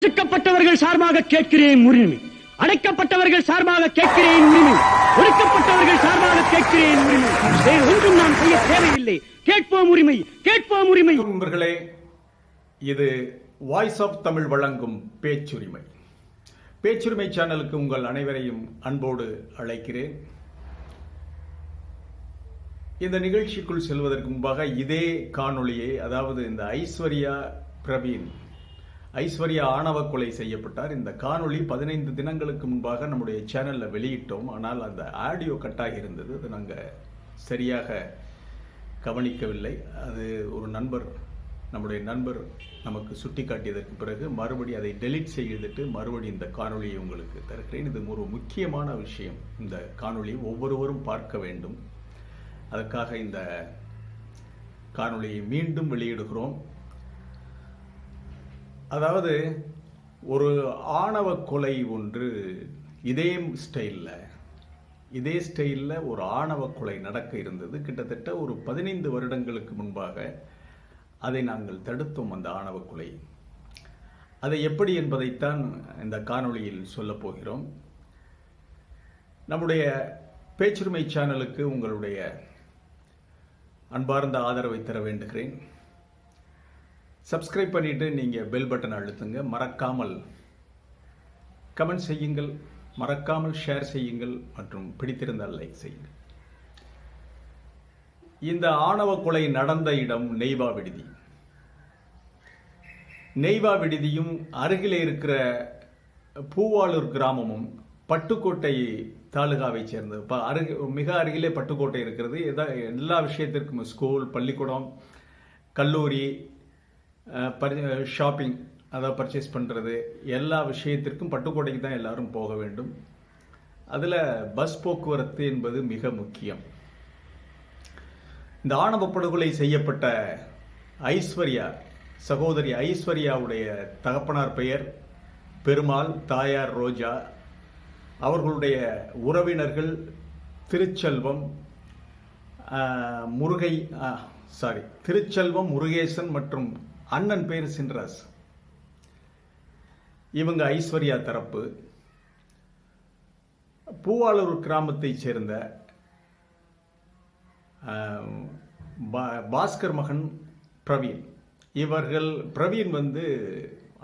ஒடுக்கப்பட்டவர்கள் சார்பாக கேட்கிறேன் உரிமை. அடைக்கப்பட்டவர்கள் சார்பாக கேட்கிறேன் உரிமை. ஒடுக்கப்பட்டவர்கள் சார்பாக கேட்கிறேன் உரிமை. வேறு ஒன்றும் நான் செய்ய தேவையில்லை. கேட்போம் உரிமை, கேட்போம் உரிமை. நண்பர்களே, இது வாய்ஸ் ஆஃப் தமிழ் வழங்கும் பேச்சுரிமை. பேச்சுரிமை சேனலுக்கு உங்கள் அனைவரையும் அன்போடு அழைக்கிறேன். இந்த நிகழ்ச்சிக்குள் செல்வதற்கு முன்பாக இதே காணொளியை, அதாவது இந்த ஐஸ்வர்யா ஆணவ கொலை செய்யப்பட்டார். இந்த காணொளி 15 தினங்களுக்கு முன்பாக நம்முடைய சேனல்ல வெளியிட்டோம். ஆனால் அந்த ஆடியோ கட்டாகி இருந்தது. அது நாங்கள் சரியாக கவனிக்கவில்லை. அது ஒரு நம்முடைய நண்பர் நமக்கு சுட்டி காட்டியதற்கு பிறகு மறுபடி அதை டெலீட் செய்துட்டு மறுபடி இந்த காணொளியை உங்களுக்கு தருகிறேன். இது ஒரு முக்கியமான விஷயம். இந்த காணொளியை ஒவ்வொருவரும் பார்க்க வேண்டும். அதற்காக இந்த காணொளியை மீண்டும் வெளியிடுகிறோம். அதாவது, ஒரு ஆணவ கொலை ஒன்று இதே ஸ்டைலில் ஒரு ஆணவ கொலை நடக்க இருந்தது. கிட்டத்தட்ட ஒரு 15 வருடங்களுக்கு முன்பாக அதை நாங்கள் தடுத்தோம், அந்த ஆணவ கொலை. அதை எப்படி என்பதைத்தான் இந்த காணொளியில் சொல்லப் போகிறோம். நம்முடைய பேச்சுரிமை சேனலுக்கு உங்களுடைய அன்பார்ந்த ஆதரவை தர வேண்டுகிறேன். சப்ஸ்கிரைப் பண்ணிட்டு நீங்க பெல் பட்டன் அழுத்துங்க. மறக்காமல் கமெண்ட் செய்யுங்கள், மறக்காமல் ஷேர் செய்யுங்கள், மற்றும் பிடித்திருந்தால் லைக் செய்யுங்கள். இந்த ஆணவ கொலை நடந்த இடம் நெய்வா விடுதி. நெய்வா விடுதியும் அருகிலே இருக்கிற பூவாளூர் கிராமமும் பட்டுக்கோட்டை தாலுகாவை சேர்ந்தது. மிக அருகிலே பட்டுக்கோட்டை இருக்கிறது. எல்லா விஷயத்திற்கும் ஸ்கூல், பள்ளிக்கூடம், கல்லூரி, ஷாப்பிங், அதாவது பர்ச்சேஸ் பண்ணுறது, எல்லா விஷயத்திற்கும் பட்டுக்கோட்டைக்கு தான் எல்லாரும் போக வேண்டும். அதில் பஸ் போக்குவரத்து என்பது மிக முக்கியம். இந்த ஆணவ படுகொலை செய்யப்பட்ட சகோதரி ஐஸ்வர்யாவுடைய தகப்பனார் பெயர் பெருமாள், தாயார் ரோஜா. அவர்களுடைய உறவினர்கள் திருச்செல்வம், முருகேசன் மற்றும் அண்ணன் பேர் சின்ராஸ். இவங்க ஐஸ்வர்யா தரப்பு. பூவாளூர் கிராமத்தை சேர்ந்த பாஸ்கர் மகன் பிரவீன். பிரவீன்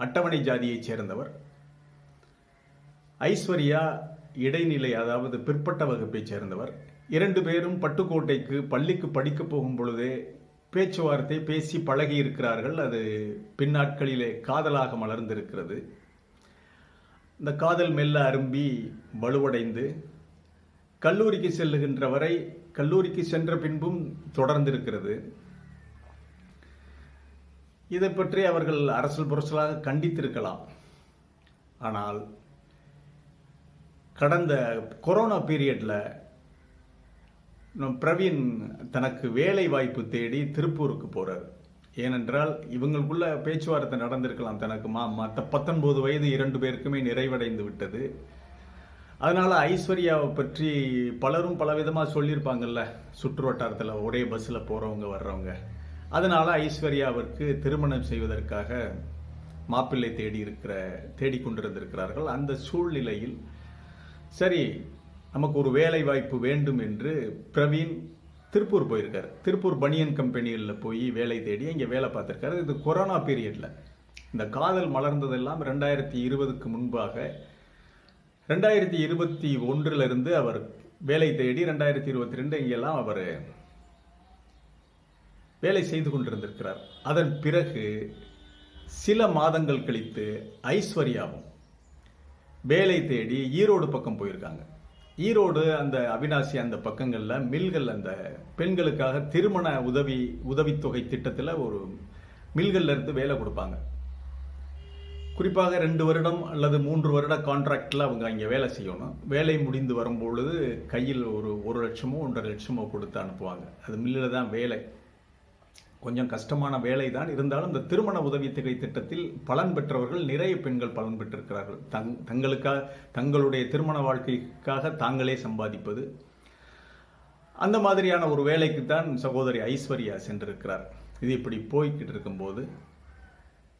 அட்டவணை ஜாதியைச் சேர்ந்தவர். ஐஸ்வர்யா இடைநிலை, அதாவது பிற்பட்ட வகுப்பை சேர்ந்தவர். 2 பேரும் பட்டுக்கோட்டைக்கு பள்ளிக்கு படிக்க போகும் பொழுதே பேச்சுவார்த்தை பேசி பழகி இருக்கிறார்கள். அது பின்னாட்களிலே காதலாக மலர்ந்திருக்கிறது. இந்த காதல் மெல்ல அரும்பி வலுவடைந்து கல்லூரிக்கு செல்லுகின்ற வரை, கல்லூரிக்கு சென்ற பின்பும் தொடர்ந்திருக்கிறது. இதை பற்றி அவர்கள் அரசல் புரசலாக கண்டித்திருக்கலாம். ஆனால் கடந்த கொரோனா பீரியட்ல பிரவீன் தனக்கு வேலை வாய்ப்பு தேடி திருப்பூருக்கு போறார். ஏனென்றால் இவங்களுக்குள்ள பேச்சுவார்த்தை நடந்திருக்கலாம். தனக்கு மற்ற 19 வயது 2 பேருக்குமே நிறைவடைந்து விட்டது. அதனால ஐஸ்வர்யாவை பற்றி பலரும் பலவிதமாக சொல்லியிருப்பாங்கல்ல, சுற்று வட்டாரத்தில் ஒரே பஸ்ஸில் போறவங்க வர்றவங்க. அதனால ஐஸ்வர்யாவிற்கு திருமணம் செய்வதற்காக மாப்பிள்ளை தேடிக்கொண்டிருந்திருக்கிறார்கள். அந்த சூழ்நிலையில் சரி, நமக்கு ஒரு வேலை வாய்ப்பு வேண்டும் என்று பிரவீன் திருப்பூர் போயிருக்காரு. திருப்பூர் பனியன் கம்பெனிகளில் போய் வேலை தேடி இங்கே வேலை பார்த்துருக்காரு. இது கொரோனா பீரியட்ல. இந்த காதல் மலர்ந்ததெல்லாம் 2020க்கு முன்பாக. 2021 இருந்து அவர் வேலை தேடி 2022 இங்கெல்லாம் அவர் வேலை செய்து கொண்டிருந்திருக்கிறார். அதன் பிறகு சில மாதங்கள் கழித்து ஐஸ்வர்யாவும் வேலை தேடி ஈரோடு பக்கம் போயிருக்காங்க. ஈரோடு, அந்த அவினாசி, அந்த பக்கங்கள்ல மில்கள், அந்த பெண்களுக்காக திருமண உதவித்தொகை திட்டத்தில் ஒரு மில்கள்ல இருந்து வேலை கொடுப்பாங்க. குறிப்பாக 2 வருடம் அல்லது 3 வருட கான்ட்ராக்ட்ல அவங்க அங்கே வேலை செய்யணும். வேலை முடிந்து வரும்பொழுது கையில் ஒரு 1 லட்சமோ 1.5 லட்சமோ கொடுத்து அனுப்புவாங்க. அது மில்லில் தான் வேலை. கொஞ்சம் கஷ்டமான வேலை தான். இருந்தாலும் இந்த திருமண உதவித்தொகை திட்டத்தில் பலன் பெற்றவர்கள் நிறைய பெண்கள் பலன் பெற்றிருக்கிறார்கள். தங்களுடைய திருமண வாழ்க்கைக்காக தாங்களே சம்பாதிப்பது. அந்த மாதிரியான ஒரு வேலைக்கு தான் சகோதரி ஐஸ்வர்யா சென்றிருக்கிறார். இது இப்படி போய்கிட்டு இருக்கும்போது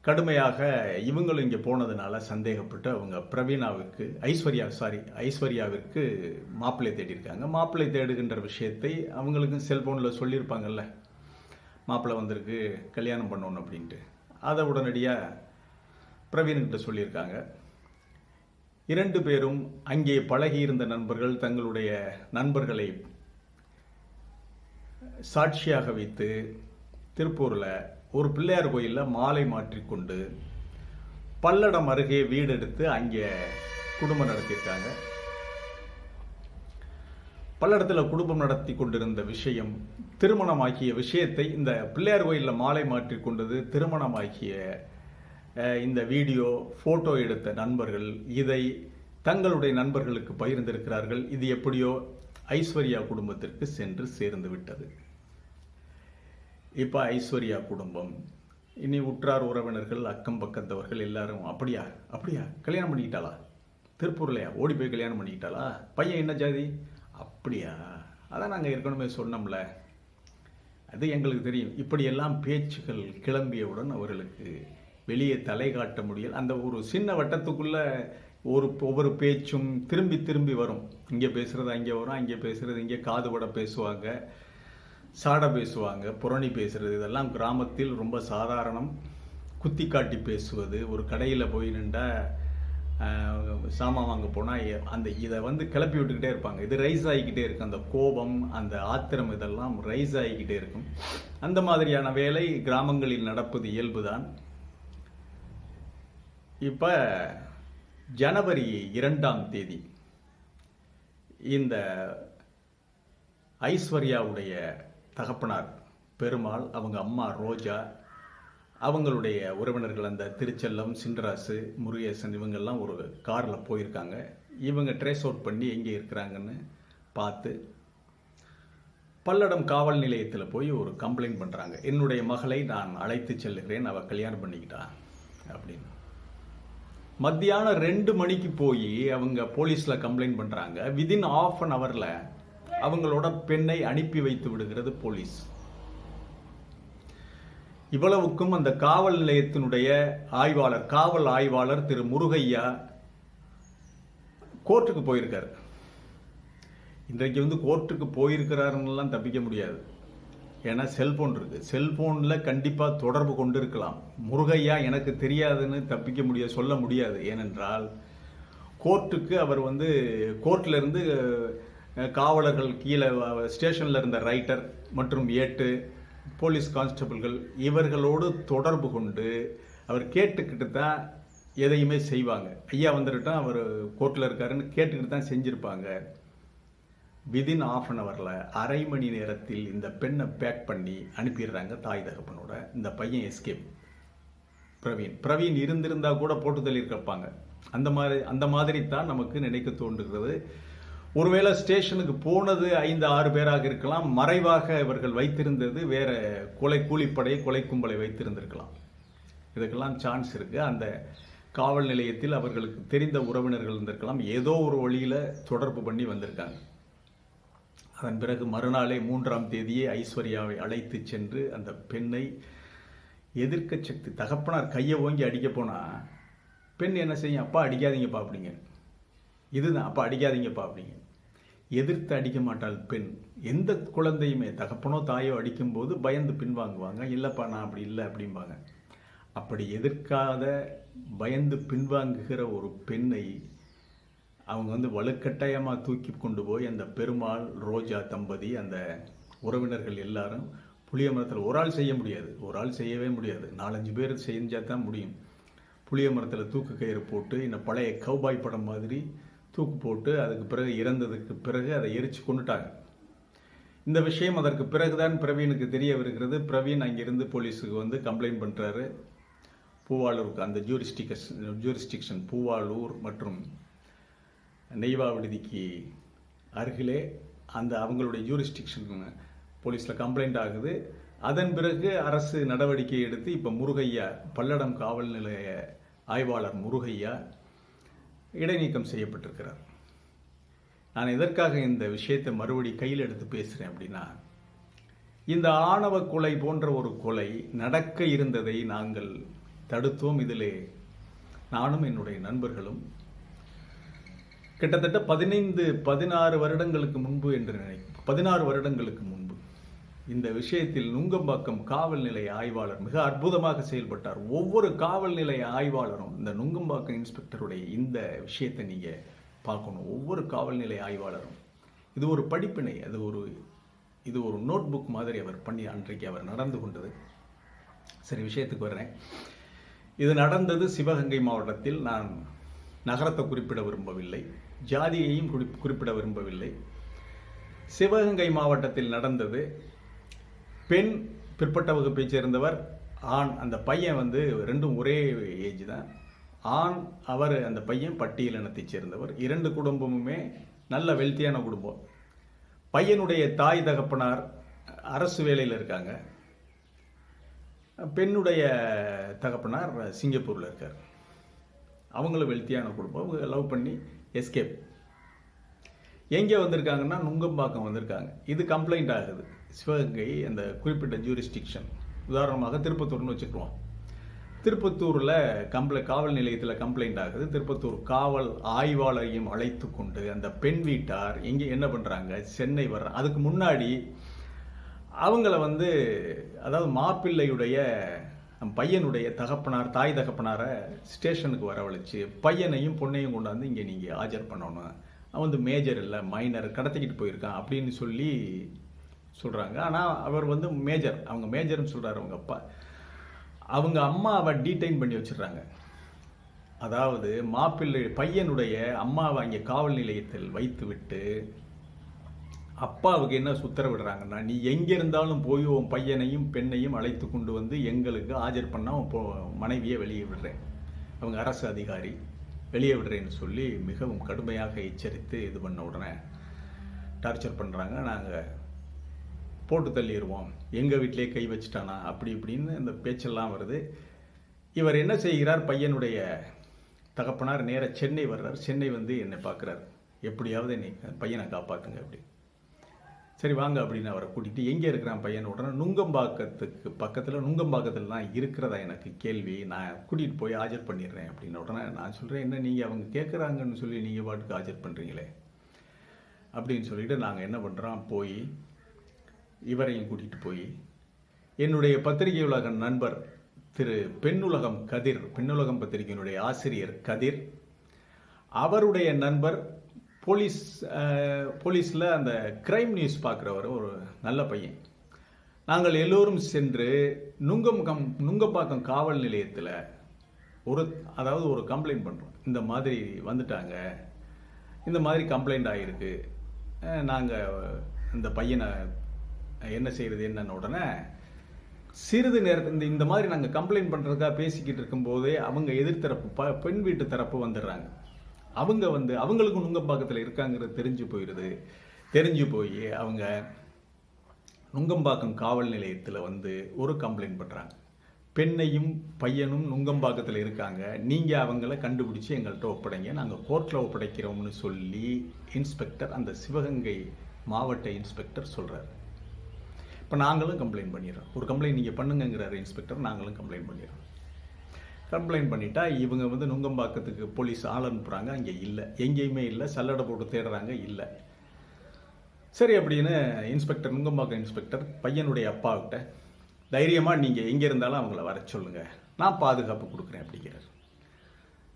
கடுமையாக இவங்களும் இங்கே போனதுனால சந்தேகப்பட்டு அவங்க பிரவீனாவிற்கு ஐஸ்வர்யாவிற்கு மாப்பிள்ளை தேடியிருக்காங்க. மாப்பிள்ளை தேடுகின்ற விஷயத்தை அவங்களுக்கும் செல்போனில் சொல்லியிருப்பாங்கல்ல, மாப்பிள்ளை வந்திருக்கு கல்யாணம் பண்ணணும் அப்படின்ட்டு. அதை உடனடியாக பிரவீன்கிட்ட சொல்லியிருக்காங்க. 2 பேரும் அங்கே பழகியிருந்த நண்பர்கள் தங்களுடைய நண்பர்களை சாட்சியாக வைத்து திருப்பூரில் ஒரு பிள்ளையார் கோயிலில் மாலை மாற்றிக்கொண்டு பல்லடம் அருகே வீடு எடுத்து அங்கே குடும்பம் நடத்தியிருக்காங்க. பல்லடத்தில் குடும்பம் நடத்தி கொண்டிருந்த விஷயம், திருமணமாக்கிய விஷயத்தை இந்த பிள்ளையார் கோயிலில் மாலை மாற்றிக்கொண்டது திருமணமாக்கிய இந்த வீடியோ போட்டோ எடுத்த நண்பர்கள் இதை தங்களுடைய நண்பர்களுக்கு பகிர்ந்திருக்கிறார்கள். இது எப்படியோ ஐஸ்வர்யா குடும்பத்திற்கு சென்று சேர்ந்து விட்டது. இப்போ ஐஸ்வர்யா குடும்பம் இனி உற்றார் உறவினர்கள் அக்கம் பக்கத்தவர்கள் எல்லாரும் அப்படியா கல்யாணம் பண்ணிக்கிட்டாளா, திருப்பூர்லையா ஓடி போய் கல்யாணம் பண்ணிக்கிட்டாளா, பையன் என்ன ஜாதி, அப்படியா, அதான் நாங்கள் ஏற்கனவே சொன்னோம்ல, அது எங்களுக்கு தெரியும். இப்படியெல்லாம் பேச்சுகள் கிளம்பியவுடன் அவர்களுக்கு வெளியே தலை காட்ட முடியல. அந்த ஒரு சின்ன வட்டத்துக்குள்ள ஒவ்வொரு பேச்சும் திரும்பி திரும்பி வரும். இங்கே பேசுறது அங்கே வரும், அங்கே பேசுறது இங்கே, காதுபட பேசுவாங்க, சாட பேசுவாங்க, புரணி பேசுறது, இதெல்லாம் கிராமத்தில் ரொம்ப சாதாரணம். குத்தி காட்டி பேசுவது, ஒரு கடையில் போய் நின்றா சாமான் வாங்க போனால் இதை கிளப்பி விட்டுக்கிட்டே இருப்பாங்க. இது ரைஸ் ஆகிக்கிட்டே இருக்கும். அந்த கோபம், அந்த ஆத்திரம் இதெல்லாம் ரைஸ் ஆகிக்கிட்டே இருக்கும். அந்த மாதிரியான வேலை கிராமங்களில் நடப்பது இயல்புதான். இப்போ ஜனவரி 2ஆம் தேதி இந்த ஐஸ்வர்யாவுடைய தகப்பனார் பெருமாள், அவங்க அம்மா ரோஜா, அவங்களுடைய உறவினர்கள் அந்த திருச்செல்லம், சின்ராசு, முருகேசன் இவங்கெல்லாம் ஒரு காரில் போயிருக்காங்க. இவங்க ட்ரேஸ் அவுட் பண்ணி எங்கே இருக்கிறாங்கன்னு பார்த்து பல்லடம் காவல் நிலையத்தில் போய் ஒரு கம்ப்ளைண்ட் பண்ணுறாங்க. என்னுடைய மகளை நான் அழைத்து செல்லுகிறேன், அவள் கல்யாணம் பண்ணிக்கிட்டான் அப்படின்னு. மத்தியானம் 2 மணிக்கு போய் அவங்க போலீஸில் கம்ப்ளைண்ட் பண்ணுறாங்க. விதின் ½ an hour அவங்களோட பெண்ணை அனுப்பி வைத்து விடுகிறது போலீஸ். இவ்வளவுக்கும் அந்த காவல் நிலையத்தினுடைய காவல் ஆய்வாளர் திரு முருகையா கோர்ட்டுக்கு போயிருக்காரு. இன்றைக்கு கோர்ட்டுக்கு போயிருக்கிறாருன்னெல்லாம் தப்பிக்க முடியாது. ஏன்னா செல்போன் இருக்கு. செல்போனில் கண்டிப்பாக தொடர்பு கொண்டு இருக்கலாம். முருகையா எனக்கு தெரியாதுன்னு சொல்ல முடியாது. ஏனென்றால் கோர்ட்டுக்கு அவர் கோர்ட்டில் இருந்து காவலர்கள் கீழே ஸ்டேஷனில் இருந்த ரைட்டர் மற்றும் 8 போலீஸ் கான்ஸ்டபிள்கள் இவர்களோடு தொடர்பு கொண்டு அவர் கேட்டுக்கிட்டு தான் எதையுமே செய்வாங்க. ஐயா வந்துட்டா அவர் கோர்ட்டில் இருக்காருன்னு கேட்டுக்கிட்டு தான் செஞ்சுருப்பாங்க. விதின் ½ an hour அரை மணி நேரத்தில் இந்த பெண்ணை பேக் பண்ணி அனுப்பிடுறாங்க தாய் தகப்பனோட. இந்த பையன் எஸ்கேப். பிரவீன் இருந்திருந்தா கூட போட்டு தள்ளியிருப்பாங்க. அந்த மாதிரி தான் நமக்கு நினைக்க தோன்றுகிறது. ஒருவேளை ஸ்டேஷனுக்கு போனது 5-6 பேராக இருக்கலாம். மறைவாக இவர்கள் வைத்திருந்தது வேற கூலிப்படை, கொலை கும்பலை வைத்திருந்திருக்கலாம். இதுக்கெல்லாம் சான்ஸ் இருக்கு. அந்த காவல் நிலையத்தில் அவர்களுக்கு தெரிந்த உறவினர்கள் இருந்திருக்கலாம். ஏதோ ஒரு வழியில தொடர்பு பண்ணி வந்திருக்காங்க. அதன் பிறகு மறுநாளே 3ஆம் தேதியே ஐஸ்வர்யாவை அழைத்து சென்று அந்த பெண்ணை எதிர்க்க சக்தி, தகப்பனார் கையை ஓங்கி அடிக்க போனா பெண் என்ன செய்யும், அப்பா அடிக்காதீங்கப்பா அப்படிங்க. இதுதான், அப்பா அடிக்காதீங்கப்பா அப்படிங்க. எதிர்த்து அடிக்க மாட்டாள் பெண். எந்த குழந்தையுமே தகப்பனோ தாயோ அடிக்கும்போது பயந்து பின்வாங்குவாங்க. இல்லைப்பா நான் அப்படி இல்லை அப்படிம்பாங்க. அப்படி எதிர்க்காத பயந்து பின்வாங்குகிற ஒரு பெண்ணை அவங்க வலுக்கட்டாயமாக தூக்கி கொண்டு போய் அந்த பெருமாள் ரோஜா தம்பதி, அந்த உறவினர்கள் எல்லாரும் புளிய மரத்தில் ஒரு ஆள் செய்ய முடியாது, ஒரு ஆள் செய்யவே முடியாது, 4-5 பேர் செஞ்சால் தான் முடியும். புளிய மரத்தில் தூக்கு கயிறு போட்டு இந்த பழைய கௌபாய் படம் மாதிரி தூக்கு போட்டு அதுக்கு பிறகு இறந்ததுக்கு பிறகு அதை எரிச்சு கொண்டுட்டாங்க. இந்த விஷயம் அதற்கு பிறகுதான் பிரவீனுக்கு தெரிய வருகிறது. பிரவீன் அங்கிருந்து போலீஸுக்கு கம்ப்ளைண்ட் பண்ணுறாரு. பூவாலூருக்கு, அந்த ஜூரிஸ்டிக்ஷன் பூவாலூர் மற்றும் நெய்வா விடுதிக்கு அருகிலே அந்த அவங்களுடைய ஜூரிஸ்டிக்ஷன் போலீஸில் கம்ப்ளைண்ட் ஆகுது. அதன் பிறகு அரசு நடவடிக்கை எடுத்து இப்போ முருகையா, பல்லடம் காவல் நிலைய ஆய்வாளர் முருகையா இடைநீக்கம் செய்யப்பட்டிருக்கிறார். நான் எதற்காக இந்த விஷயத்தை மறுபடி கையில் எடுத்து பேசுகிறேன் அப்படின்னா, இந்த ஆணவ கொலை போன்ற ஒரு கொலை நடக்க இருந்ததை நாங்கள் தடுத்தோம். இதிலே நானும் என்னுடைய நண்பர்களும் கிட்டத்தட்ட 16 வருடங்களுக்கு முன்பு என்று 16 வருடங்களுக்கு முன்பு இந்த விஷயத்தில் நுங்கம்பாக்கம் காவல் நிலைய ஆய்வாளர் மிக அற்புதமாக செயல்பட்டார். ஒவ்வொரு காவல் நிலைய ஆய்வாளரும் இந்த நுங்கம்பாக்கம் இன்ஸ்பெக்டருடைய இந்த விஷயத்தை நீங்க பார்க்கணும். ஒவ்வொரு காவல் நிலைய ஆய்வாளரும் இது ஒரு படிப்பினை, இது ஒரு நோட் புக் மாதிரி அவர் பண்ணி அன்றைக்கு அவர் நடந்து கொண்டது. சரி, விஷயத்துக்கு வர்றேன். இது நடந்தது சிவகங்கை மாவட்டத்தில். நான் நகரத்தை குறிப்பிட விரும்பவில்லை, ஜாதியையும் குறிப்பிட விரும்பவில்லை. சிவகங்கை மாவட்டத்தில் நடந்தது. பெண் பிற்பட்ட வகுப்பை சேர்ந்தவர், ஆண். அந்த பையன் வந்து ரெண்டும் ஒரே ஏஜ் தான். ஆண் அவர், அந்த பையன் பட்டியல் இனத்தைச் சேர்ந்தவர். 2 குடும்பமுமே நல்ல வெல்த்தியான குடும்பம். பையனுடைய தாய் தகப்பனார் அரசு வேலையில் இருக்காங்க. பெண்ணுடைய தகப்பனார் சிங்கப்பூரில் இருக்கார். அவங்களும் வெல்த்தியான குடும்பம். அவங்க லவ் பண்ணி எஸ்கேப். எங்கே வந்திருக்காங்கன்னா நுங்கம்பாக்கம் வந்திருக்காங்க. இது கம்ப்ளைண்ட் ஆகுது. சிவகங்கை அந்த குறிப்பிட்ட ஜூரிஸ்டிக்ஷன், உதாரணமாக திருப்பத்தூர்னு வச்சுக்குவோம். திருப்பத்தூரில் காவல் நிலையத்தில் கம்ப்ளைண்ட் ஆகுது. திருப்பத்தூர் காவல் ஆய்வாளரையும் அழைத்து கொண்டு அந்த பெண் வீட்டார் என்ன பண்ணுறாங்க, சென்னை வர்றாங்க. அதுக்கு முன்னாடி அவங்கள வந்து, அதாவது மாப்பிள்ளையுடைய பையனுடைய தகப்பனார், தாய் தகப்பனாரை ஸ்டேஷனுக்கு வரவழைச்சு பையனையும் பொண்ணையும் கொண்டாந்து இங்கே நீங்கள் ஆஜர் பண்ணணும், அவன் வந்து மேஜர் இல்லை மைனர், கடத்திக்கிட்டு போயிருக்கான் அப்படின்னு சொல்லி சொல்கிறாங்க. ஆனால் அவர் வந்து மேஜர், அவங்க மேஜர்னு சொல்கிறார் அவங்க அப்பா. அவங்க அம்மாவை டீடைன் பண்ணி வச்சிடுறாங்க. அதாவது மாப்பிள்ளை பையனுடைய அம்மாவை அங்கே காவல் நிலையத்தில் வைத்து விட்டு அப்பாவுக்கு என்ன உத்தரவிடுறாங்கன்னா, நீ எங்கே இருந்தாலும் போய் உன் பையனையும் பெண்ணையும் அழைத்து கொண்டு வந்து எங்களுக்கு ஆஜர் பண்ணால் உன் மனைவியை வெளியே விடுறேன், அவங்க அரசு அதிகாரி, வெளியே விடுறேன்னு சொல்லி மிகவும் கடுமையாக எச்சரித்து இது பண்ண உடனே டார்ச்சர் பண்ணுறாங்க. நாங்கள் போட்டு தள்ளிடுவோம், எங்கள் வீட்டிலே கை வச்சுட்டானா அப்படி இப்படின்னு இந்த பேச்செல்லாம் வருது. இவர் என்ன செய்கிறார், பையனுடைய தகப்பனார் நேர சென்னை வர்றார். சென்னை வந்து என்னை பார்க்குறார், எப்படியாவது என்னை பையனை காப்பாற்றுங்க அப்படி. சரி வாங்க அப்படின்னு அவரை கூட்டிகிட்டு, எங்கே இருக்கிறான் பையன்? உடனே நுங்கம்பாக்கத்துக்கு பக்கத்தில், நுங்கம்பாக்கத்தில் தான் இருக்கிறதா எனக்கு கேள்வி, நான் கூட்டிகிட்டு போய் ஆஜர் பண்ணிடுறேன் அப்படின்னு. உடனே நான் சொல்கிறேன், என்ன நீங்கள் அவங்க கேட்குறாங்கன்னு சொல்லி நீங்கள் பாட்டுக்கு ஆஜர் பண்ணுறீங்களே அப்படின்னு சொல்லிட்டு நாங்கள் என்ன பண்ணுறோம், போய் இவரையும் கூட்டிகிட்டு போய் என்னுடைய பத்திரிகை உலக நண்பர் திரு பெண்ணுலகம் கதிர், பெண்ணுலகம் பத்திரிகையினுடைய ஆசிரியர் கதிர், அவருடைய நண்பர் போலீஸில் அந்த கிரைம் நியூஸ் பார்க்குறவர், ஒரு நல்ல பையன். நாங்கள் எல்லோரும் சென்று நுங்கம்பாக்கம் காவல் நிலையத்தில் அதாவது ஒரு கம்ப்ளைண்ட் பண்ணுறோம். இந்த மாதிரி வந்துட்டாங்க, இந்த மாதிரி கம்ப்ளைண்ட் ஆகிருக்கு, நாங்கள் இந்த பையனை என்ன செய்கிறது என்னன்னு. உடனே சிறிது நேரத்தில் இந்த மாதிரி நாங்கள் கம்ப்ளைண்ட் பண்ணுறதுக்காக பேசிக்கிட்டு இருக்கும்போதே அவங்க எதிர்த்தரப்பு பெண் வீட்டு தரப்பு வந்துடுறாங்க. அவங்க வந்து அவங்களுக்கு நுங்கம்பாக்கத்தில் இருக்காங்கிறது தெரிஞ்சு போய் அவங்க நுங்கம்பாக்கம் காவல் நிலையத்தில் வந்து ஒரு கம்ப்ளைண்ட் பண்ணுறாங்க. பெண்ணையும் பையனும் நுங்கம்பாக்கத்தில் இருக்காங்க, நீங்கள் அவங்கள கண்டுபிடிச்சி எங்கள்கிட்ட ஒப்படைங்க, நாங்கள் கோர்ட்டில் ஒப்படைக்கிறோம்னு சொல்லி இன்ஸ்பெக்டர், அந்த சிவகங்கை மாவட்ட இன்ஸ்பெக்டர் சொல்கிறார். இப்போ நாங்களும் கம்ப்ளைண்ட் பண்ணிடுறோம். ஒரு கம்ப்ளைண்ட் நீங்கள் பண்ணுங்கிறாரு இன்ஸ்பெக்டர், நாங்களும் கம்ப்ளைண்ட் பண்ணிடுறோம். கம்ப்ளைண்ட் பண்ணிட்டா இவங்க வந்து நுங்கம்பாக்கத்துக்கு போலீஸ் ஆள் அனுப்புகிறாங்க, அங்கே இல்லை, எங்கேயுமே இல்லை, சல்லடை போட்டு தேடுறாங்க, இல்லை. சரி அப்படின்னு இன்ஸ்பெக்டர், நுங்கம்பாக்கம் இன்ஸ்பெக்டர் பையனுடைய அப்பாவிட்ட தைரியமாக நீங்கள் எங்கே இருந்தாலும் அவங்கள வர சொல்லுங்கள், நான் பாதுகாப்பு கொடுக்குறேன் அப்படிங்கிறார்.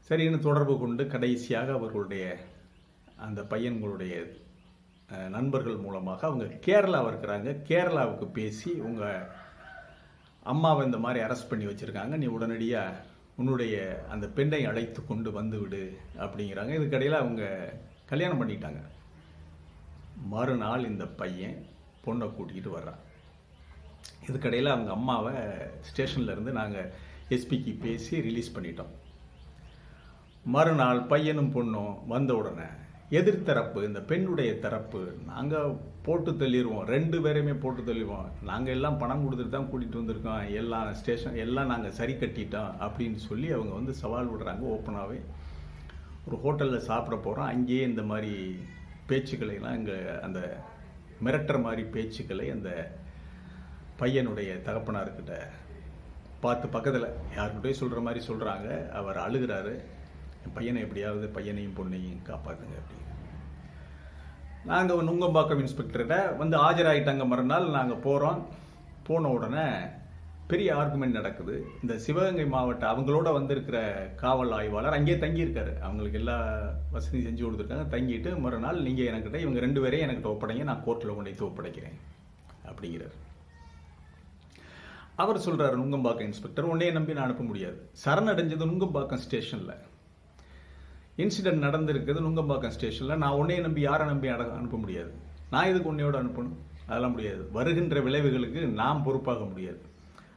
சரின்னு தொடர்பு கொண்டு கடைசியாக அவர்களுடைய அந்த பையன்களுடைய நண்பர்கள் மூலமாக அவங்க கேரளாவில் இருக்கிறாங்க, கேரளாவுக்கு பேசி உங்கள் அம்மாவை இந்த மாதிரி அரெஸ்ட் பண்ணி வச்சுருக்காங்க, நீ உடனடியாக உன்னுடைய அந்த பெண்ணை அழைத்து கொண்டு வந்து விடு அப்படிங்கிறாங்க. இதுக்கடையில் அவங்க கல்யாணம் பண்ணிட்டாங்க. மறுநாள் இந்த பையன் பொண்ணை கூட்டிகிட்டு வர்றான். இதுக்கடையில் அவங்க அம்மாவை ஸ்டேஷன்லேருந்து நாங்கள் எஸ்பிக்கு பேசி ரிலீஸ் பண்ணிட்டோம். மறுநாள் பையனும் பொண்ணும் வந்த உடனே எதிர்த்தரப்பு, இந்த பெண்ணுடைய தரப்பு, நாங்கள் போட்டு தள்ளிடுவோம், 2 பேரையுமே போட்டு தள்ளிடுவோம், நாங்கள் எல்லாம் பணம் கொடுத்துட்டு தான் கூட்டிகிட்டு வந்திருக்கோம், எல்லாம் ஸ்டேஷன் எல்லாம் நாங்கள் சரி கட்டிட்டோம் அப்படின்னு சொல்லி அவங்க வந்து சவால் விடுறாங்க. ஓப்பனாகவே ஒரு ஹோட்டலில் சாப்பிட போகிறோம், அங்கேயே இந்த மாதிரி பேச்சுக்களைலாம், இங்கே அந்த மிரட்டுற மாதிரி பேச்சுக்களை அந்த பையனுடைய தகப்பனார்கிட்ட பார்த்து பக்கத்தில் யாருக்கிட்டே சொல்கிற மாதிரி சொல்கிறாங்க. அவர் அழுகிறாரு, என் பையனை எப்படியாவது பையனையும் பொண்ணையும் காப்பாற்றுங்க அப்படின்னு. நாங்கள் நுங்கம்பாக்கம் இன்ஸ்பெக்டர்கிட்ட வந்து ஆஜராகிட்டாங்க. மறுநாள் நாங்கள் போகிறோம். போன உடனே பெரிய ஆர்குமெண்ட் நடக்குது. இந்த சிவகங்கை மாவட்ட அவங்களோட வந்திருக்கிற காவல் ஆய்வாளர் அங்கேயே தங்கியிருக்காரு. அவங்களுக்கு எல்லா வசதியும் செஞ்சு கொடுத்துருக்காங்க. தங்கிட்டு மறுநாள் நீங்கள் என்கிட்ட இவங்க 2 பேரையும் என்கிட்ட ஒப்படைங்க, நான் கோர்ட்டில் கொண்டு போய் ஒப்படைக்கிறேன் அப்படிங்கிறார். அவர் சொல்கிறார், நுங்கம்பாக்கம் இன்ஸ்பெக்டர், உன்னையே நம்பி நான் அனுப்ப முடியாது. சரணடைஞ்சது நுங்கம்பாக்கம் ஸ்டேஷனில், இன்சிடென்ட் நடந்திருக்குது நுங்கம்பாக்கம் ஸ்டேஷனில். நான் உன்னையை நம்பி யாரை நம்பி அனுப்ப முடியாது. நான் இதுக்கு உன்னையோட அனுப்பணும்? அதெல்லாம் முடியாது. வருகின்ற விளைவுகளுக்கு நாம் பொறுப்பாக முடியாது.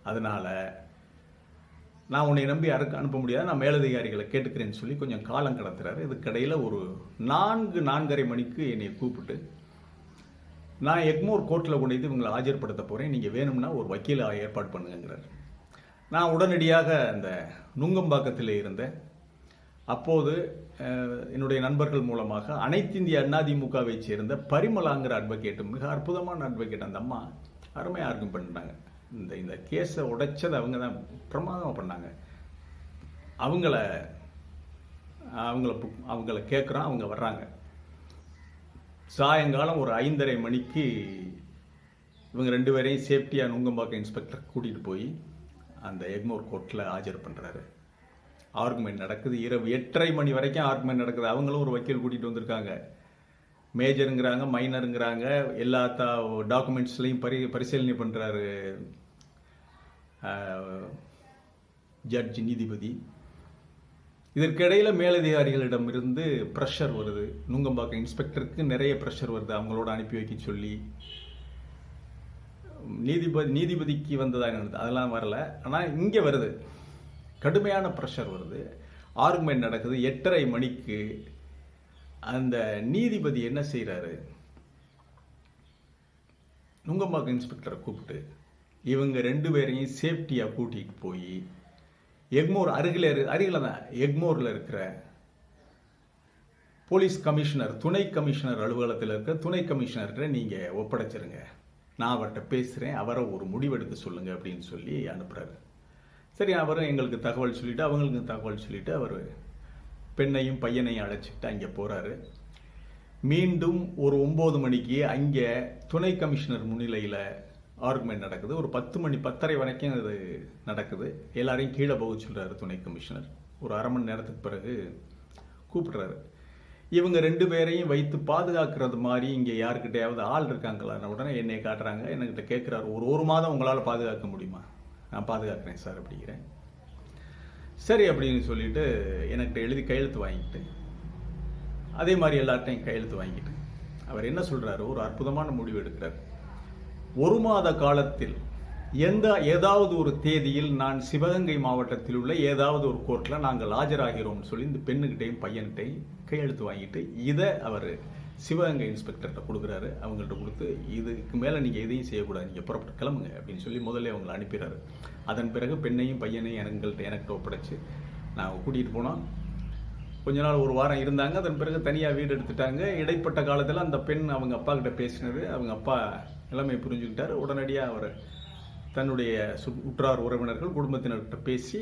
அதனால் நான் உன்னை நம்பி அனுப்ப முடியாது, நான் மேலதிகாரிகளை கேட்டுக்கிறேன்னு சொல்லி கொஞ்சம் காலம் கடத்துறாரு. இதுக்கடையில் ஒரு 4-4:30 மணிக்கு என்னை கூப்பிட்டு, நான் எக்மோர் கோர்ட்டில் கொண்டு வந்து இவங்களை ஆஜர்படுத்த போகிறேன், நீங்கள் வேணும்னா ஒரு வக்கீலை ஏற்பாடு பண்ணுங்கிறார். நான் உடனடியாக அந்த நுங்கம்பாக்கத்தில் இருந்த அப்போது என்னுடைய நண்பர்கள் மூலமாக அனைத்து இந்திய அதிமுகவை சேர்ந்த பரிமளாங்கிற அட்வொகேட், மிக அற்புதமான அட்வொகேட், அந்த அம்மா அருமையாக ஆர்கியூ பண்ணிட்டாங்க. இந்த கேஸை உடைச்சது அவங்க தான் பிரமாதமாக பண்ணாங்க. அவங்கள கேட்குறோம். அவங்க வர்றாங்க. சாயங்காலம் ஒரு 5:30 மணிக்கு இவங்க 2 பேரையும் சேஃப்டியாக நுங்கம்பாக்கம் இன்ஸ்பெக்டர் கூட்டிகிட்டு போய் அந்த எக்மோர் கோர்ட்டில் ஆஜர் பண்ணுறாரு. ஆர்குமெண்ட் நடக்குது. இரவு 8:30 மணி வரைக்கும் ஆர்குமெண்ட் நடக்குது. அவங்களும் ஒரு வக்கீல் கூட்டிகிட்டு வந்திருக்காங்க. மேஜருங்கிறாங்க, மைனருங்கிறாங்க, எல்லா டாக்குமெண்ட்ஸ்லையும் பரிசீலனை பண்ணுறாரு ஜட்ஜ், நீதிபதி. இதற்கிடையில் மேலதிகாரிகளிடமிருந்து ப்ரெஷர் வருது. நுங்கம்பாக்கம் இன்ஸ்பெக்டருக்கு நிறைய ப்ரெஷர் வருது, அவங்களோட அனுப்பி வைக்க சொல்லி. நீதிபதிக்கு வந்ததா என்னது அதெல்லாம் வரல, ஆனால் இங்கே வருது, கடுமையான ப்ரெஷர் வருது. ஆர்குமெண்ட் நடக்குது. 8:30 மணிக்கு அந்த நீதிபதி என்ன செய்கிறாரு, நுங்கம்பாக்கம் இன்ஸ்பெக்டரை கூப்பிட்டு இவங்க 2 பேரையும் சேஃப்டியாக கூட்டிகிட்டு போய் எக்மோர் அருகில் தான் எக்மோரில் இருக்கிற போலீஸ் கமிஷனர், துணை கமிஷனர் அலுவலகத்தில் இருக்கிற துணை கமிஷனர்கிட்ட நீங்கள் ஒப்படைச்சிருங்க, நான் அவர்கிட்ட பேசுகிறேன், அவரை ஒரு முடிவெடுக்க சொல்லுங்கள் அப்படின்னு சொல்லி அனுப்புகிறாரு. சரி, அவரும் எங்களுக்கு தகவல் சொல்லிவிட்டு அவங்களுக்கு தகவல் சொல்லிவிட்டு அவர் பெண்ணையும் பையனையும் அழைச்சிட்டு அங்கே போகிறாரு. மீண்டும் ஒரு 9 மணிக்கு அங்கே துணை கமிஷனர் முன்னிலையில் ஆர்குமெண்ட் நடக்குது. ஒரு 10:30 வரைக்கும் அது நடக்குது. எல்லாரையும் கீழே போக சொல்கிறாரு துணை கமிஷனர். ஒரு அரை மணி நேரத்துக்கு பிறகு கூப்பிடுறாரு. இவங்க 2 பேரையும் வைத்து பாதுகாக்கிறது மாதிரி இங்கே யாருக்கிட்டையாவது ஆள் இருக்காங்களா? உடனே என்னை காட்டுறாங்க. என்கிட்ட கேட்குறாரு, ஒரு மாதம் உங்களால் பாதுகாக்க முடியுமா? நான் பாதுகாக்கிறேன் சார் அப்படிங்கிறேன். சரி அப்படின்னு சொல்லிட்டு என்கிட்ட எழுதி கையெழுத்து வாங்கிட்டு, அதே மாதிரி எல்லார்ட்டையும் கையெழுத்து வாங்கிட்டு அவர் என்ன சொல்கிறாரு, ஒரு அற்புதமான முடிவு எடுக்கிறார். 1 மாத காலத்தில் ஏதாவது ஒரு தேதியில் நான் சிவகங்கை மாவட்டத்தில் உள்ள ஏதாவது ஒரு கோர்ட்டில் நாங்கள் ஆஜராகிறோம்னு சொல்லி இந்த பெண்ணுக்கிட்டையும் பையன்கிட்டையும் கையெழுத்து வாங்கிட்டு இதை அவர் சிவகங்கை இன்ஸ்பெக்டர்கிட்ட கொடுக்குறாரு. அவங்கள்ட்ட கொடுத்து, இதுக்கு மேலே நீங்கள் எதையும் செய்யக்கூடாது, நீங்கள் புறப்பட்டு கிளம்புங்க அப்படின்னு சொல்லி முதல்ல அவங்களை அனுப்பிடுறாரு. அதன் பிறகு பெண்ணையும் பையனையும் எனக்கிட்ட ஒப்படைச்சு நாங்கள் கூட்டிகிட்டு போனோம். கொஞ்ச நாள், ஒரு வாரம் இருந்தாங்க. அதன் பிறகு தனியாக வீடு எடுத்துட்டாங்க. இடைப்பட்ட காலத்தில் அந்த பெண் அவங்க அப்பா கிட்ட பேசினது, அவங்க அப்பா நிலைமை புரிஞ்சுக்கிட்டாரு. உடனடியாக அவர் தன்னுடைய உற்றார் உறவினர்கள் குடும்பத்தினர்கிட்ட பேசி,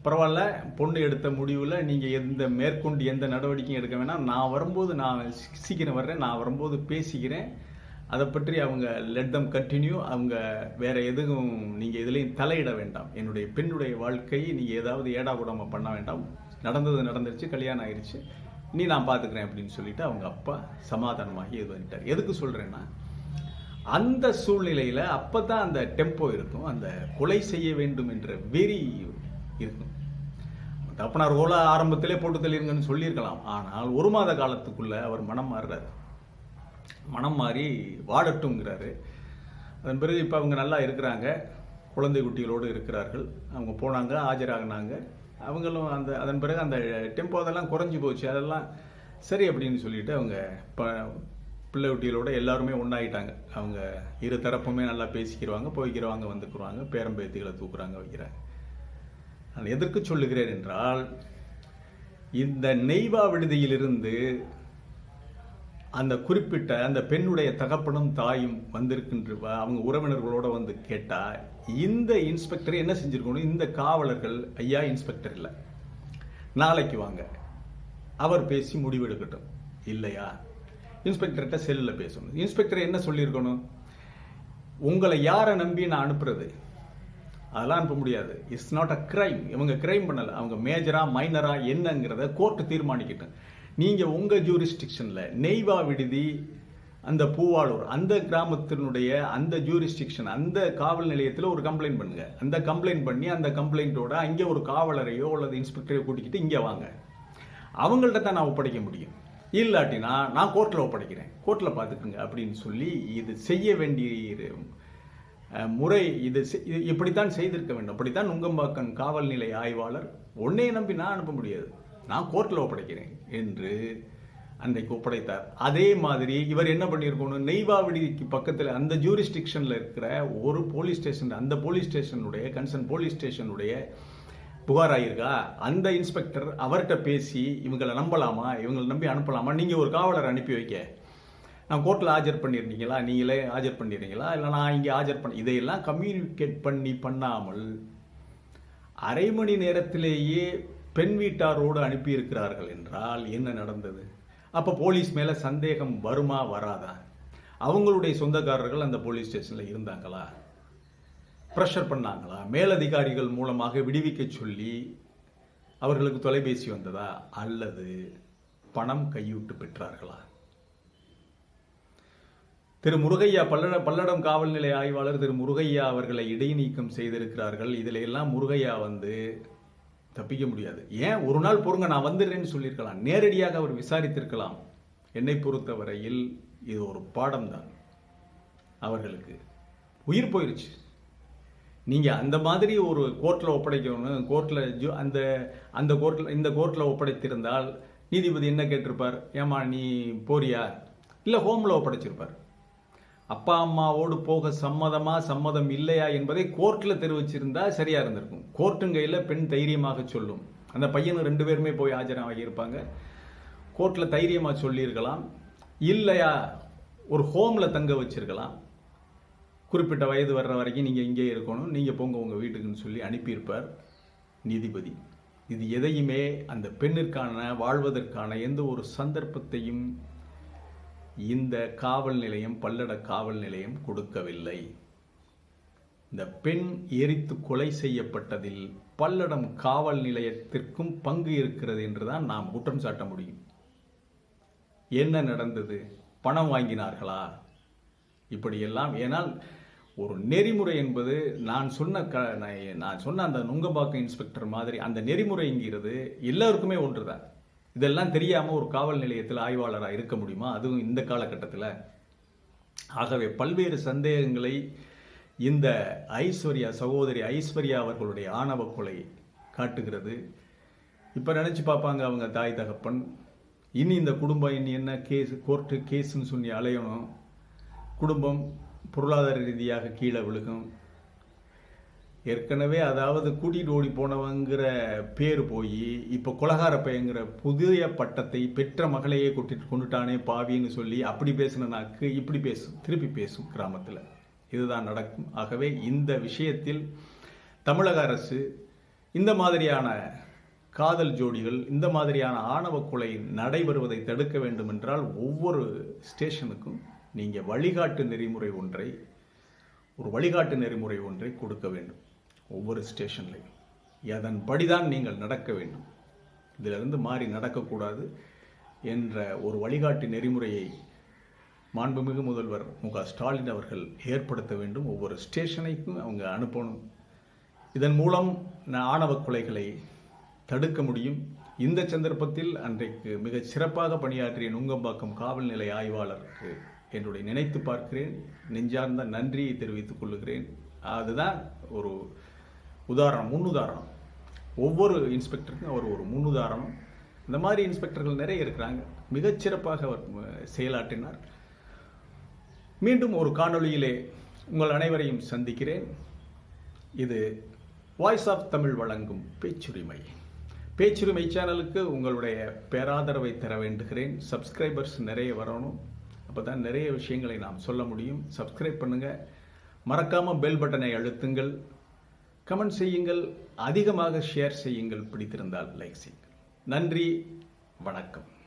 பரவாயில்ல, பொண்ணு எடுத்த முடிவில் நீங்கள் மேற்கொண்டு எந்த நடவடிக்கையும் எடுக்க வேணாம், நான் வரும்போது நான் சீக்கிரம் வர்றேன், நான் வரும்போது பேசிக்கிறேன், அதை பற்றி அவங்க லெட் தம் கண்டினியூ, அவங்க வேற எதுவும் நீங்கள் இதுலேயும் தலையிட வேண்டாம், என்னுடைய பெண்ணுடைய வாழ்க்கையை நீங்கள் ஏதாவது ஏடாகூடாமல் பண்ண வேண்டாம், நடந்துருச்சு, கல்யாணம் ஆயிடுச்சு, நான் பார்த்துக்கிறேன் அப்படின்னு சொல்லிட்டு அவங்க அப்பா சமாதானமாகி இது பண்ணிட்டார். எதுக்கு சொல்கிறேன்னா, அந்த சூழ்நிலையில் அப்போ தான் அந்த டெம்போ இருக்கும், அந்த கொலை செய்ய வேண்டும் என்ற வெறி இருக்கும். தப்பனார் போல ஆரம்பத்திலே போட்டு தள்ளிருங்கன்னு சொல்லியிருக்கலாம். ஆனால் 1 மாத காலத்துக்குள்ள அவர் மனம் மாறுறாரு. மனம் மாறி வாடட்டும்ங்கிறாரு. அதன் பிறகு இப்போ அவங்க நல்லா இருக்கிறாங்க, குழந்தை குட்டிகளோடு இருக்கிறார்கள். அவங்க போனாங்க, ஆஜராகினாங்க. அவங்களும் அதன் பிறகு அந்த டெம்போ அதெல்லாம் குறைஞ்சி போச்சு. அதெல்லாம் சரி அப்படின்னு சொல்லிட்டு அவங்க பிள்ளை குட்டிகளோட எல்லாருமே ஒன்றாயிட்டாங்க. அவங்க இரு தரப்புமே நல்லா பேசிக்கிறவாங்க, போய்க்கிறவாங்க, வந்துக்குருவாங்க, பேரம்பேத்திகளை தூக்குறாங்க, வைக்கிறாங்க. நான் எதற்கு சொல்லுகிறேன் என்றால், இந்த நெய்வா விடுதியிலிருந்து அந்த குறிப்பிட்ட அந்த பெண்ணுடைய தகப்பனும் தாயும் வந்திருக்கின்ற அவங்க உறவினர்களோட வந்து கேட்டா, இந்த இன்ஸ்பெக்டர் என்ன செஞ்சிருக்கணும், இந்த காவலர்கள் ஐயா இன்ஸ்பெக்டர் இல்லை, நாளைக்கு வாங்க, அவர் பேசி முடிவெடுக்கட்டும். இல்லையா, இன்ஸ்பெக்டர்கிட்ட செல்லில் பேசணும். இன்ஸ்பெக்டர் என்ன சொல்லியிருக்கணும், உங்களை யாரை நம்பி நான் அனுப்புறது, அதெல்லாம் அனுப்ப முடியாது. It's not a crime. இவங்க கிரைம் பண்ணல, அவங்க மேஜரா மைனரா என்னங்கிறத கோர்ட்டு தீர்மானிக்கிட்டேன். நீங்க உங்க ஜூரிஸ்டிக்ஷன்ல நெய்வா விடுதி, அந்த பூவாளூர், அந்த கிராமத்தினுடைய அந்த ஜூரிஸ்டிக்ஷன், அந்த காவல் நிலையத்தில் ஒரு கம்ப்ளைண்ட் பண்ணுங்க. அந்த கம்ப்ளைண்ட் பண்ணி அந்த கம்ப்ளைண்ட்டோட அங்கே ஒரு காவலரையோ அல்லது இன்ஸ்பெக்டரையோ கூட்டிக்கிட்டு இங்கே வாங்க. அவங்கள்ட்ட தான் நான் ஒப்படைக்க முடியும். இல்லாட்டினா நான் கோர்ட்டில் ஒப்படைக்கிறேன், கோர்ட்டில் பார்த்துக்குங்க அப்படின்னு சொல்லி இது செய்ய வேண்டிய முறை. இது இப்படித்தான் செய்திருக்க வேண்டும். அப்படித்தான் நுங்கம்பாக்கம் காவல் நிலைய ஆய்வாளர், உன்னையை நம்பி நான் அனுப்ப முடியாது, நான் கோர்ட்டில் ஒப்படைக்கிறேன் என்று அன்றைக்கு ஒப்படைத்தார். அதே மாதிரி இவர் என்ன பண்ணியிருக்கணும், நெய்வா விடுதிக்கு பக்கத்தில் அந்த ஜூரிஸ்டிக்ஷனில் இருக்கிற ஒரு போலீஸ் ஸ்டேஷன், அந்த போலீஸ் ஸ்டேஷனுடைய கன்சர்ன் போலீஸ் ஸ்டேஷனுடைய புகார் ஆகியிருக்கா, அந்த இன்ஸ்பெக்டர் அவர்கிட்ட பேசி இவங்களை நம்பலாமா, இவங்களை நம்பி அனுப்பலாமா, நீங்கள் ஒரு காவலர் அனுப்பி வைக்க, நான் கோர்ட்டில் ஆஜர் பண்ணியிருந்தீங்களா, நீங்களே ஆஜர் பண்ணிடுறீங்களா, இல்லை நான் இங்கே ஆஜர் பண்ண, இதையெல்லாம் கம்யூனிகேட் பண்ணாமல் அரை மணி நேரத்திலேயே பெண் வீட்டாரோடு அனுப்பியிருக்கிறார்கள் என்றால் என்ன நடந்தது? அப்போ போலீஸ் மேலே சந்தேகம் வருமா வராதா? அவங்களுடைய சொந்தக்காரர்கள் அந்த போலீஸ் ஸ்டேஷனில் இருந்தாங்களா, ப்ரெஷர் பண்ணாங்களா, மேலதிகாரிகள் மூலமாக விடுவிக்க சொல்லி அவர்களுக்கு தொலைபேசி வந்ததா, அல்லது பணம் கையூட்டு பெற்றார்களா? திரு முருகையா, பல்லடம் காவல் நிலைய ஆய்வாளர் திரு முருகையா அவர்களை இடைநீக்கம் செய்திருக்கிறார்கள். இதில் எல்லாம் முருகையா வந்து தப்பிக்க முடியாது. ஏன், ஒரு நாள் பொறுங்க, நான் வந்துடுறேன்னு சொல்லியிருக்கலாம், நேரடியாக அவர் விசாரித்திருக்கலாம். என்னை பொறுத்தவரையில் இது ஒரு பாடம் தான். அவர்களுக்கு உயிர் போயிருச்சு. நீங்க அந்த மாதிரி ஒரு கோர்ட்டில் ஒப்படைக்கணும், கோர்ட்டில் அந்த கோர்ட்டில் இந்த கோர்ட்டில் ஒப்படைத்திருந்தால் நீதிபதி என்ன கேட்டிருப்பார், ஏமா நீ போறியா, இல்லை ஹோமில் ஒப்படைச்சிருப்பார். அப்பா அம்மாவோடு போக சம்மதம் இல்லையா என்பதை கோர்ட்டில் தெரிவிச்சிருந்தா சரியா இருந்திருக்கும். கோர்ட்டுங்கையில் பெண் தைரியமாக சொல்லும். அந்த பையனும் 2 பேருமே போய் ஆஜராகி இருப்பாங்க. கோர்ட்டில் தைரியமாக சொல்லியிருக்கலாம். இல்லையா, ஒரு ஹோமில் தங்க வச்சிருக்கலாம். குறிப்பிட்ட வயது வர்ற வரைக்கும் நீங்கள் இங்கே இருக்கணும், நீங்கள் போங்க உங்கள் வீட்டுக்குன்னு சொல்லி அனுப்பியிருப்பார் நீதிபதி. இது எதையுமே அந்த பெண்ணிற்கான வாழ்வதற்கான எந்த ஒரு சந்தர்ப்பத்தையும் இந்த காவல் நிலையம், பல்லட காவல் நிலையம் கொடுக்கவில்லை. இந்த பெண் எரித்து கொலை செய்யப்பட்டதில் பல்லடம் காவல் நிலையத்திற்கும் பங்கு இருக்கிறது என்றுதான் நாம் குற்றம் சாட்ட முடியும். என்ன நடந்தது, பணம் வாங்கினார்களா, இப்படியெல்லாம். ஏனால் ஒரு நெறிமுறை என்பது நான் சொன்ன அந்த நுங்கம்பாக்கம் இன்ஸ்பெக்டர் மாதிரி அந்த நெறிமுறைங்கிறது எல்லாருக்குமே ஒன்றுதான். இதெல்லாம் தெரியாமல் ஒரு காவல் நிலையத்தில் ஆய்வாளராக இருக்க முடியுமா, அதுவும் இந்த காலகட்டத்தில்? ஆகவே பல்வேறு சந்தேகங்களை இந்த ஐஸ்வர்யா, சகோதரி ஐஸ்வர்யா அவர்களுடைய ஆணவ கொலை காட்டுகிறது. இப்போ நினச்சி பார்ப்பாங்க அவங்க தாய் தகப்பன், இனி இந்த குடும்பம் இனி என்ன கேஸ், கோர்ட்டு கேஸுன்னு சொல்லி அலையணும், குடும்பம் பொருளாதார ரீதியாக கீழே விழுகும். ஏற்கனவே அதாவது கூட்டிட்டு ஓடி போனவங்கிற பேர் போய் இப்போ கொலகார பையங்கிற புதிய பட்டத்தை பெற்ற மகளையே கொண்டுட்டானே பாவின்னு சொல்லி அப்படி பேசின நாக்கு இப்படி பேசும், திருப்பி பேசும் கிராமத்தில். இதுதான் நடக்கும். ஆகவே இந்த விஷயத்தில் தமிழக அரசு இந்த மாதிரியான காதல் ஜோடிகள், இந்த மாதிரியான ஆணவ கொலை நடைபெறுவதை தடுக்க வேண்டும் என்றால் ஒவ்வொரு ஸ்டேஷனுக்கும் நீங்கள் வழிகாட்டு நெறிமுறை ஒன்றை கொடுக்க வேண்டும். ஒவ்வொரு ஸ்டேஷன்லையும் அதன்படிதான் நீங்கள் நடக்க வேண்டும். இதிலிருந்து மாறி நடக்கக்கூடாது என்ற ஒரு வழிகாட்டு நெறிமுறையை மாண்புமிகு முதல்வர் மு.க.ஸ்டாலின் அவர்கள் ஏற்படுத்த வேண்டும். ஒவ்வொரு ஸ்டேஷனைக்கும் அவங்க அனுப்பணும். இதன் மூலம் ஆணவ கொலைகளை தடுக்க முடியும். இந்த சந்தர்ப்பத்தில் அன்றைக்கு மிகச் சிறப்பாக பணியாற்றிய நுங்கம்பாக்கம் காவல் நிலைய ஆய்வாளருக்கு என்னுடைய நினைத்து பார்க்கிறேன், நெஞ்சார்ந்த நன்றியை தெரிவித்துக் கொள்கிறேன். அதுதான் ஒரு உதாரணம், முன்னுதாரணம். ஒவ்வொரு இன்ஸ்பெக்டருக்கும் அவர் ஒரு முன்னுதாரணம். இந்த மாதிரி இன்ஸ்பெக்டர்கள் நிறைய இருக்கிறாங்க. மிகச்சிறப்பாக அவர் செயலாற்றினார். மீண்டும் ஒரு காணொளியிலே உங்கள் அனைவரையும் சந்திக்கிறேன். இது வாய்ஸ் ஆஃப் தமிழ் வழங்கும் பேச்சுரிமை. பேச்சுரிமை சேனலுக்கு உங்களுடைய பேராதரவை தர வேண்டுகிறேன். சப்ஸ்கிரைபர்ஸ் நிறைய வரணும். அப்போ தான் நிறைய விஷயங்களை நாம் சொல்ல முடியும். சப்ஸ்கிரைப் பண்ணுங்கள். மறக்காமல் பெல் பட்டனை அழுத்துங்கள். கமெண்ட் செய்யுங்கள். அதிகமாக ஷேர் செய்யுங்கள். பிடித்திருந்தால் லைக் செய்யுங்கள். நன்றி. வணக்கம்.